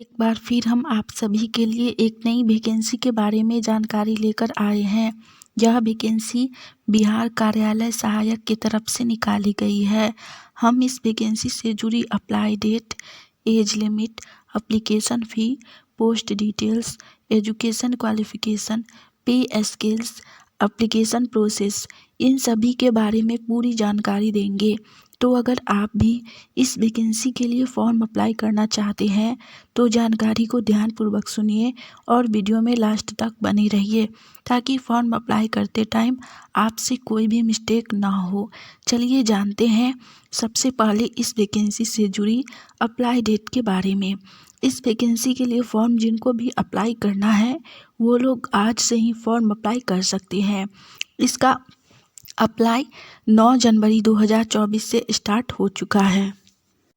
एक बार फिर हम आप सभी के लिए एक नई वैकेंसी के बारे में जानकारी लेकर आए हैं। यह वैकेंसी बिहार कार्यालय सहायक की तरफ से निकाली गई है। हम इस वैकेंसी से जुड़ी apply date, age limit, application fee, post details, education qualification, pay scales, application process, इन सभी के बारे में पूरी जानकारी देंगे। तो अगर आप भी इस वैकेंसी के लिए फॉर्म अप्लाई करना चाहते हैं तो जानकारी को ध्यानपूर्वक सुनिए और वीडियो में लास्ट तक बने रहिए ताकि फॉर्म अप्लाई करते टाइम आपसे कोई भी मिस्टेक ना हो। चलिए जानते हैं सबसे पहले इस वैकेंसी से जुड़ी अप्लाई डेट के बारे में। इस वैकेंसी के लिए फॉर्म जिनको भी अप्लाई करना है वो लोग आज से ही फॉर्म अप्लाई कर सकते हैं। इसका अप्लाई 9 जनवरी 2024 से स्टार्ट हो चुका है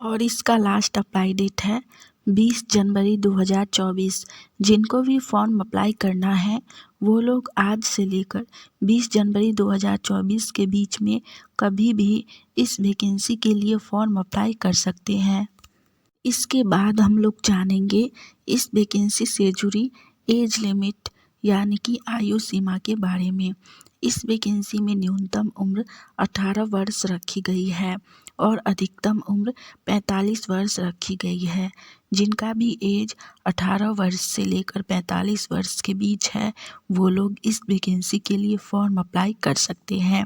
और इसका लास्ट अप्लाई डेट है 20 जनवरी 2024। जिनको भी फॉर्म अप्लाई करना है वो लोग आज से लेकर 20 जनवरी 2024 के बीच में कभी भी इस वैकेंसी के लिए फॉर्म अप्लाई कर सकते हैं। इसके बाद हम लोग जानेंगे इस वैकेंसी से जुड़ी एज लिमिट यानी कि आयु सीमा के बारे में। इस वैकेंसी में न्यूनतम उम्र 18 वर्ष रखी गई है और अधिकतम उम्र 45 वर्ष रखी गई है। जिनका भी एज 18 वर्ष से लेकर 45 वर्ष के बीच है वो लोग इस वैकेंसी के लिए फॉर्म अप्लाई कर सकते हैं।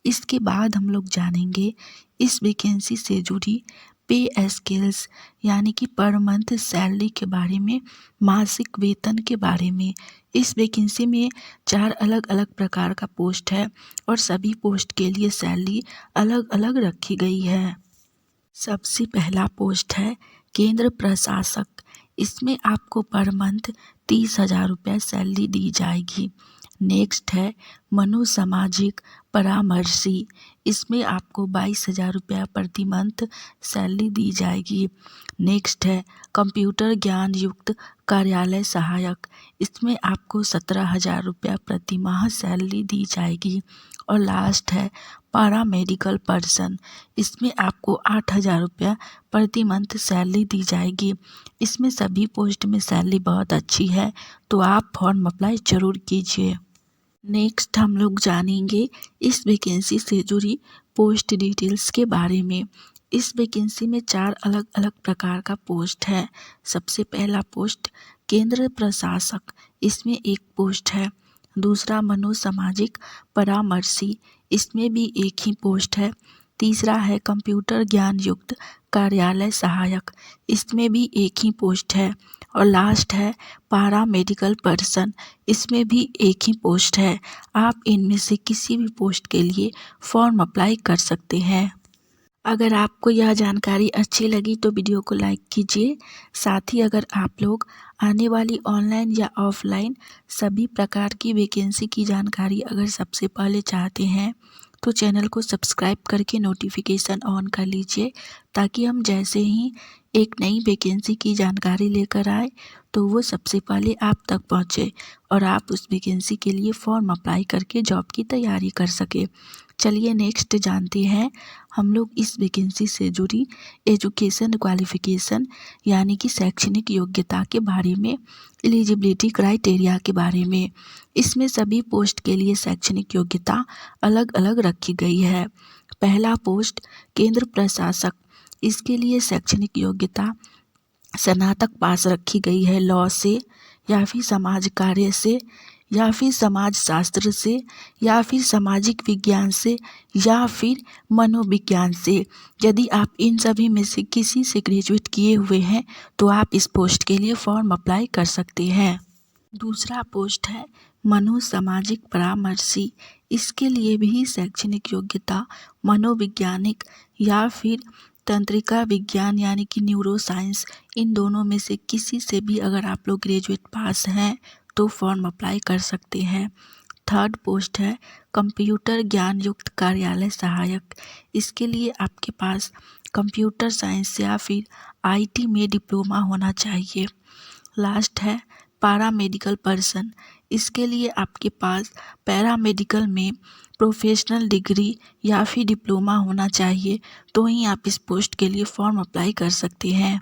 इसके बाद हम लोग जानेंगे इस वैकेंसी से जुड़ी पे स्केल्स यानी कि पर मंथ सैलरी के बारे में, मासिक वेतन के बारे में। इस वैकेंसी में 4 अलग अलग प्रकार का पोस्ट है और सभी पोस्ट के लिए सैलरी अलग अलग रखी गई है। सबसे पहला पोस्ट है केंद्र प्रशासक। इसमें आपको पर मंथ 30,000 रुपये सैलरी दी जाएगी। नेक्स्ट है मनोसामाजिक परामर्शी। इसमें आपको 22,000 रुपया प्रति मंथ सैलरी दी जाएगी। नेक्स्ट है कंप्यूटर ज्ञान युक्त कार्यालय सहायक। इसमें आपको 17,000 रुपया प्रति माह सैलरी दी जाएगी। और लास्ट है पारा मेडिकल पर्सन। इसमें आपको 8,000 रुपया प्रति मंथ सैलरी दी जाएगी। इसमें सभी पोस्ट में सैलरी बहुत अच्छी है तो आप फॉर्म अप्लाई ज़रूर कीजिए। नेक्स्ट हम लोग जानेंगे इस वैकेंसी से जुड़ी पोस्ट डिटेल्स के बारे में। इस वैकेंसी में 4 अलग अलग प्रकार का पोस्ट है। सबसे पहला पोस्ट केंद्र प्रशासक। इसमें एक पोस्ट है। दूसरा मनोसामाजिक परामर्शी। इसमें भी एक ही पोस्ट है। तीसरा है कंप्यूटर ज्ञान युक्त कार्यालय सहायक। इसमें भी एक ही पोस्ट है। और लास्ट है पारा मेडिकल पर्सन। इसमें भी एक ही पोस्ट है। आप इनमें से किसी भी पोस्ट के लिए फॉर्म अप्लाई कर सकते हैं। अगर आपको यह जानकारी अच्छी लगी तो वीडियो को लाइक कीजिए। साथ ही अगर आप लोग आने वाली ऑनलाइन या ऑफलाइन सभी प्रकार की वैकेंसी की जानकारी अगर सबसे पहले चाहते हैं तो चैनल को सब्सक्राइब करके नोटिफिकेशन ऑन कर लीजिए ताकि हम जैसे ही एक नई वैकेंसी की जानकारी लेकर आए तो वो सबसे पहले आप तक पहुँचे और आप उस वैकेंसी के लिए फॉर्म अप्लाई करके जॉब की तैयारी कर सके। चलिए नेक्स्ट जानते हैं हम लोग इस वैकेंसी से जुड़ी एजुकेशन क्वालिफिकेशन यानी कि शैक्षणिक योग्यता के बारे में, एलिजिबिलिटी क्राइटेरिया के बारे में। इसमें सभी पोस्ट के लिए शैक्षणिक योग्यता अलग अलग रखी गई है। पहला पोस्ट केंद्र प्रशासक। इसके लिए शैक्षणिक योग्यता स्नातक पास रखी गई है लॉ से या फिर समाज कार्य से या फिर समाज शास्त्र से या फिर सामाजिक विज्ञान से या फिर मनोविज्ञान से। यदि आप इन सभी में से किसी से ग्रेजुएट किए हुए हैं तो आप इस पोस्ट के लिए फॉर्म अप्लाई कर सकते हैं। दूसरा पोस्ट है मनोसामाजिक परामर्शी। इसके लिए भी शैक्षणिक योग्यता मनोवैज्ञानिक या फिर तंत्रिका विज्ञान यानी कि न्यूरो साइंस, इन दोनों में से किसी से भी अगर आप लोग ग्रेजुएट पास हैं तो फॉर्म अप्लाई कर सकते हैं। थर्ड पोस्ट है कंप्यूटर ज्ञान युक्त कार्यालय सहायक। इसके लिए आपके पास कंप्यूटर साइंस या फिर आईटी में डिप्लोमा होना चाहिए। लास्ट है पारा मेडिकल पर्सन। इसके लिए आपके पास पैरामेडिकल में प्रोफेशनल डिग्री या फिर डिप्लोमा होना चाहिए तो ही आप इस पोस्ट के लिए फॉर्म अप्लाई कर सकते हैं।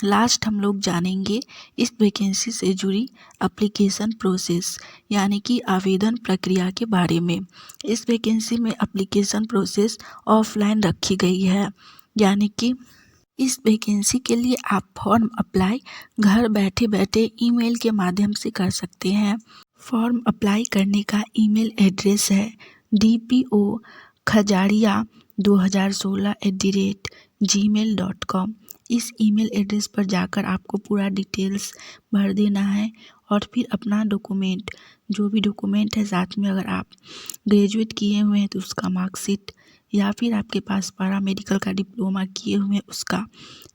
लास्ट हम लोग जानेंगे इस वैकेंसी से जुड़ी एप्लीकेशन प्रोसेस यानी कि आवेदन प्रक्रिया के बारे में। इस वैकेंसी में एप्लीकेशन प्रोसेस ऑफलाइन रखी गई है, यानी कि इस वैकेंसी के लिए आप फॉर्म अप्लाई घर बैठे बैठे ईमेल के माध्यम से कर सकते हैं। फॉर्म अप्लाई करने का ईमेल एड्रेस है dpo2016@gmail.com। इस ईमेल एड्रेस पर जाकर आपको पूरा डिटेल्स भर देना है और फिर अपना डॉक्यूमेंट, जो भी डॉक्यूमेंट है साथ में, अगर आप ग्रेजुएट किए हुए हैं तो उसका मार्कशीट या फिर आपके पास पैरामेडिकल का डिप्लोमा किए हुए उसका,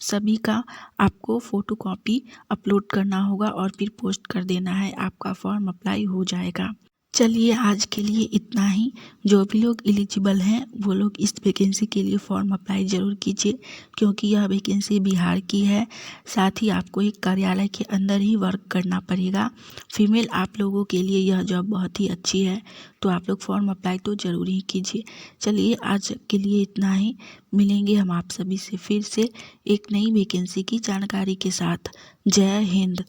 सभी का आपको फ़ोटोकॉपी अपलोड करना होगा और फिर पोस्ट कर देना है। आपका फॉर्म अप्लाई हो जाएगा। चलिए आज के लिए इतना ही। जो भी लोग एलिजिबल हैं वो लोग इस वैकेंसी के लिए फॉर्म अप्लाई ज़रूर कीजिए, क्योंकि यह वैकेंसी बिहार की है। साथ ही आपको एक कार्यालय के अंदर ही वर्क करना पड़ेगा। फीमेल आप लोगों के लिए यह जॉब बहुत ही अच्छी है, तो आप लोग फॉर्म अप्लाई तो ज़रूर ही कीजिए। चलिए आज के लिए इतना ही। मिलेंगे हम आप सभी से फिर से एक नई वैकेंसी की जानकारी के साथ। जय हिंद।